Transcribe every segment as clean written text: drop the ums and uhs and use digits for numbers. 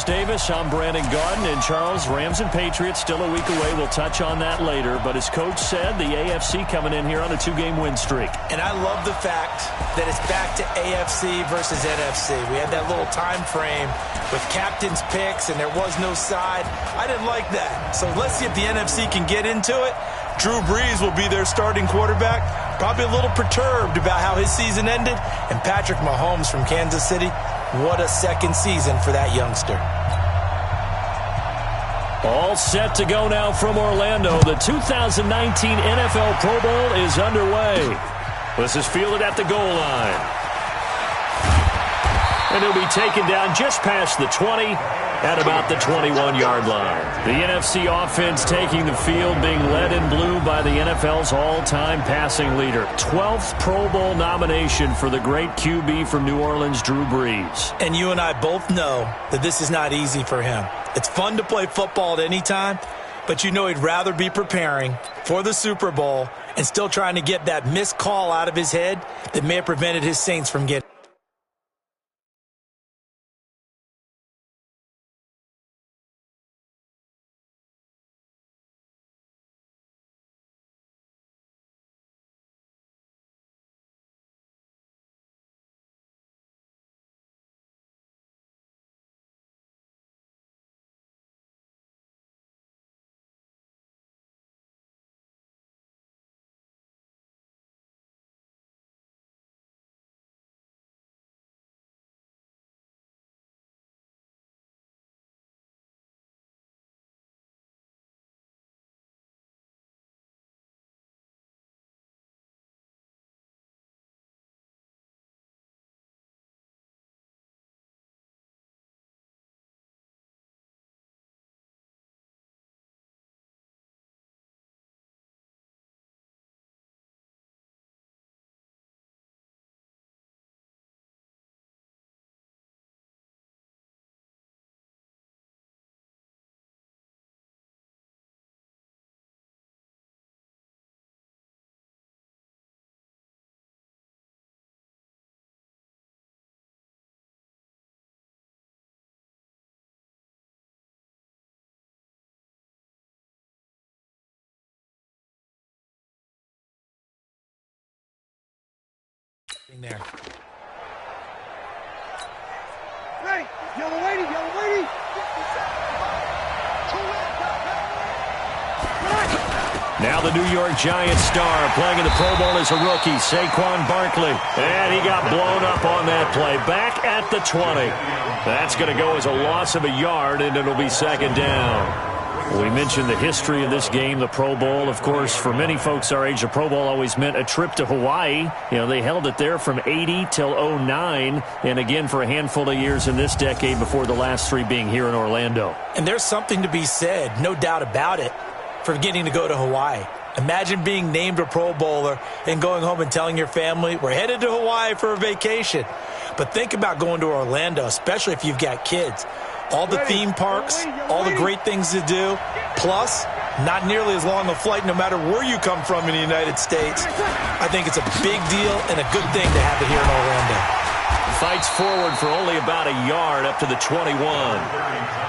Davis. I'm Brandon Garden. And Charles, Rams and Patriots still a week away. We'll touch on that later. But as Coach said, the AFC coming in here on a 2-game win streak. And I love the fact that it's back to AFC versus NFC. We had that little time frame with captain's picks and there was no side. I didn't like that. So let's see if the NFC can get into it. Drew Brees will be their starting quarterback. Probably a little perturbed about how his season ended. And Patrick Mahomes from Kansas City, what a second season for that youngster. All set to go now from Orlando. The 2019 NFL Pro Bowl is underway. This is fielded at the goal line. And he'll be taken down just past the 20 at about the 21-yard line. The NFC offense taking the field, being led in blue by the NFL's all-time passing leader. 12th Pro Bowl nomination for the great QB from New Orleans, Drew Brees. And you and I both know that this is not easy for him. It's fun to play football at any time, but you know he'd rather be preparing for the Super Bowl and still trying to get that missed call out of his head that may have prevented his Saints from getting. There. Ready, yellow lady, yellow lady. Now the New York Giants star playing in the Pro Bowl as a rookie, Saquon Barkley. And he got blown up on that play. Back at the 20. That's going to go as a loss of a yard, and it'll be second down. We mentioned the history of this game, the Pro Bowl. Of course, for many folks our age, the Pro Bowl always meant a trip to Hawaii. You know, they held it there from 80 till 09, and again for a handful of years in this decade before the last 3 being here in Orlando. And there's something to be said, no doubt about it, for getting to go to Hawaii. Imagine being named a Pro Bowler and going home and telling your family, we're headed to Hawaii for a vacation. But think about going to Orlando, especially if you've got kids. All the theme parks, all the great things to do, plus not nearly as long a flight no matter where you come from in the United States. I think it's a big deal and a good thing to have it here in Orlando. Fights forward for only about a yard up to the 21.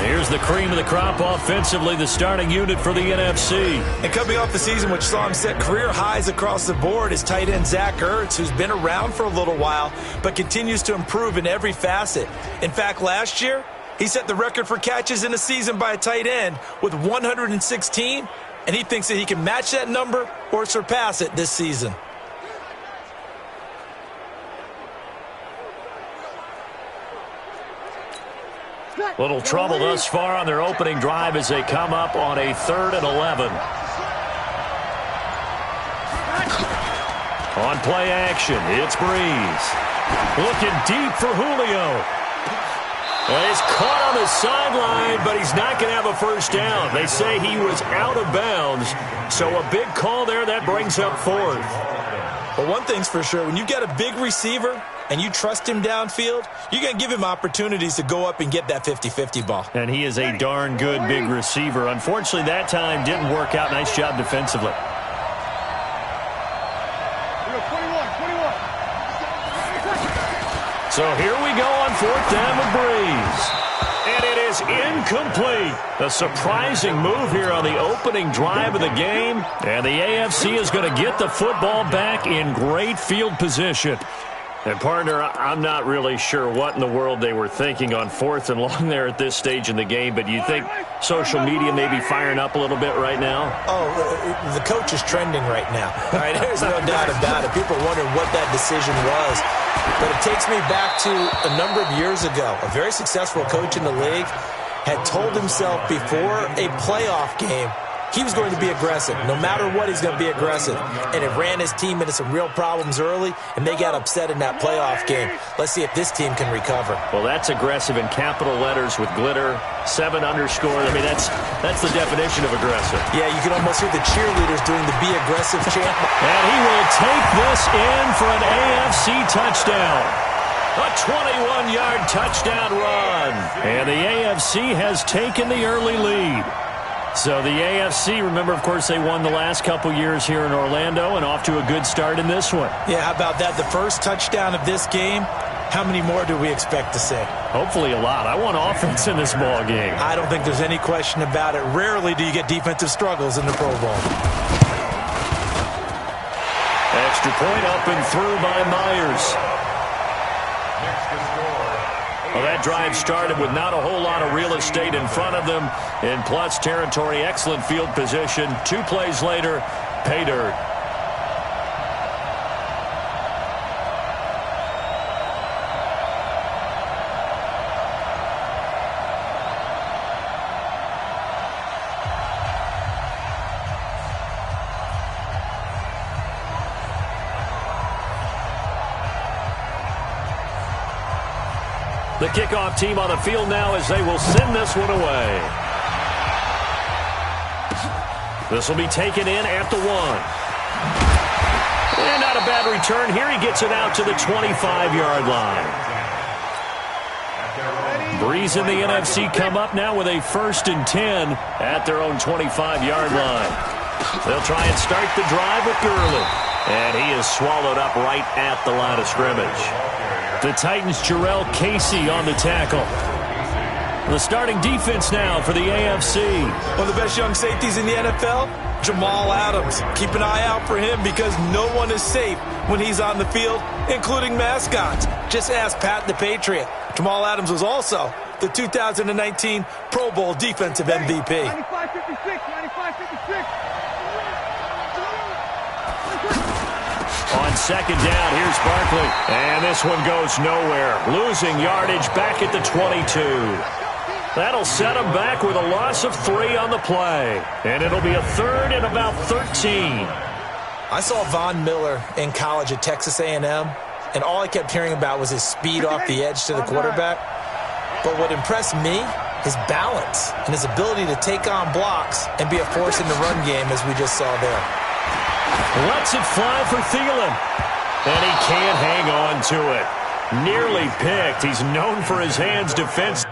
Here's the cream of the crop offensively, the starting unit for the NFC. And coming off the season, which saw him set career highs across the board, is tight end Zach Ertz, who's been around for a little while, but continues to improve in every facet. In fact, last year, he set the record for catches in a season by a tight end with 116, and he thinks that he can match that number or surpass it this season. Little trouble thus far on their opening drive as they come up on a 3rd and 11. On play action, it's Brees. Looking deep for Julio. And he's caught on the sideline, but he's not going to have a first down. They say he was out of bounds, so a big call there that brings up 4th. But one thing's for sure, when you've got a big receiver and you trust him downfield, you're going to give him opportunities to go up and get that 50-50 ball. And he is a darn good big receiver. Unfortunately, that time didn't work out. Nice job defensively. So here we go on fourth down with Breeze. And it is incomplete. A surprising move here on the opening drive of the game. And the AFC is going to get the football back in great field position. And, partner, I'm not really sure what in the world they were thinking on fourth and long there at this stage in the game, but you think social media may be firing up a little bit right now? Oh, the coach is trending right now. All right, there's no doubt about it. People are wondering what that decision was. But it takes me back to a number of years ago. A very successful coach in the league had told himself before a playoff game he was going to be aggressive. No matter what, he's going to be aggressive. And it ran his team into some real problems early, and they got upset in that playoff game. Let's see if this team can recover. Well, that's aggressive in capital letters with glitter, 7 underscore. I mean, that's the definition of aggressive. Yeah, you can almost hear the cheerleaders doing the be aggressive chant. And he will take this in for an AFC touchdown. A 21-yard touchdown run. And the AFC has taken the early lead. So the AFC, remember, of course, they won the last couple years here in Orlando and off to a good start in this one. Yeah, how about that? The first touchdown of this game, how many more do we expect to see? Hopefully a lot. I want offense in this ball game. I don't think there's any question about it. Rarely do you get defensive struggles in the Pro Bowl. Extra point up and through by Myers. Well, that drive started with not a whole lot of real estate in front of them in plus territory. Excellent field position. 2 plays later, pay dirt. The kickoff team on the field now as they will send this one away. This will be taken in at the 1. And not a bad return. Here he gets it out to the 25-yard line. Breeze and the NFC come up now with a 1st and 10 at their own 25-yard line. They'll try and start the drive with Gurley. And he is swallowed up right at the line of scrimmage. The Titans' Jarrell Casey on the tackle. The starting defense now for the AFC. One of the best young safeties in the NFL, Jamal Adams. Keep an eye out for him because no one is safe when he's on the field, including mascots. Just ask Pat the Patriot. Jamal Adams was also the 2019 Pro Bowl Defensive MVP. 95-56, 95-56. On second down, here's Barkley. And this one goes nowhere. Losing yardage back at the 22. That'll set him back with a loss of 3 on the play. And it'll be a 3rd and about 13. I saw Von Miller in college at Texas A&M, and all I kept hearing about was his speed off the edge to the quarterback. But what impressed me, his balance and his ability to take on blocks and be a force in the run game, as we just saw there. Lets it fly for Thielen. And he can't hang on to it. Nearly picked. He's known for his hands defense.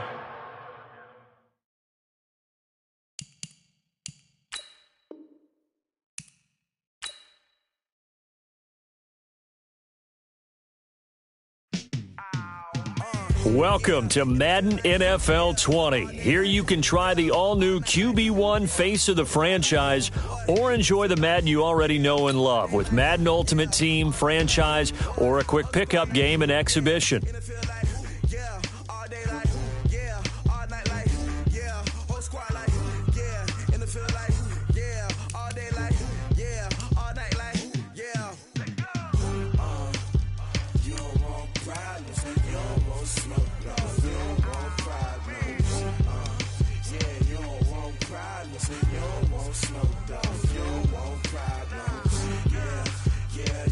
Welcome to Madden NFL 20. Here you can try the all-new QB1 face of the franchise or enjoy the Madden you already know and love with Madden Ultimate Team, franchise, or a quick pickup game and exhibition.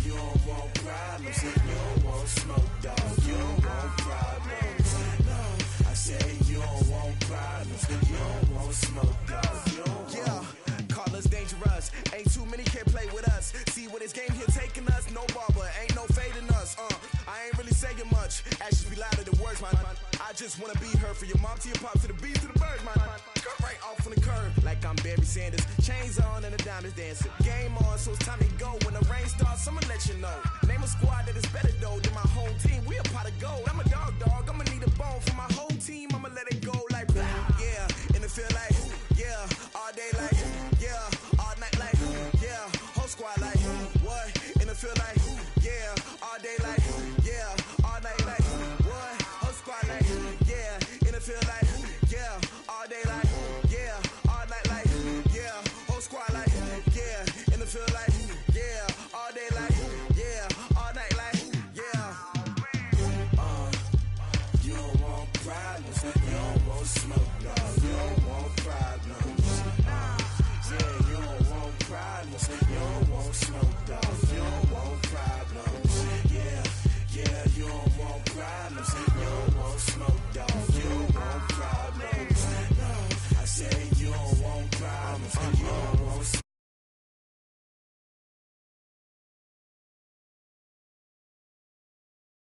You don't want problems, you don't want smoke, dog. You don't want just wanna be her. For your mom to your pop to the beat to the bird, man. Skirt right off on the curb, like I'm Barry Sanders. Chains on and the diamonds dancing. Game on, so it's time to go. When the rain starts, I'ma let you know. Name a squad that is better though than my home team. We a pot of gold. I'm a dog. I'ma need a bone for my whole team. I'ma let it go like yeah. And it feel like yeah. All day like yeah. All night like yeah. Whole squad like what? And it feel like yeah. All day like yeah. All night like what? Whole squad like yeah. And it feel like yeah. All day like yeah. All night like yeah. Whole squad like yeah. And it feel like yeah. All day like yeah. All night like yeah. You don't want problems. You don't want smoke, dog. You don't want problems. Yeah, you don't want problems. You don't want smoke, dog. You don't want problems. Yeah, you don't want problems. You don't want smoke, dog. You don't want problems. No, I said you don't want problems.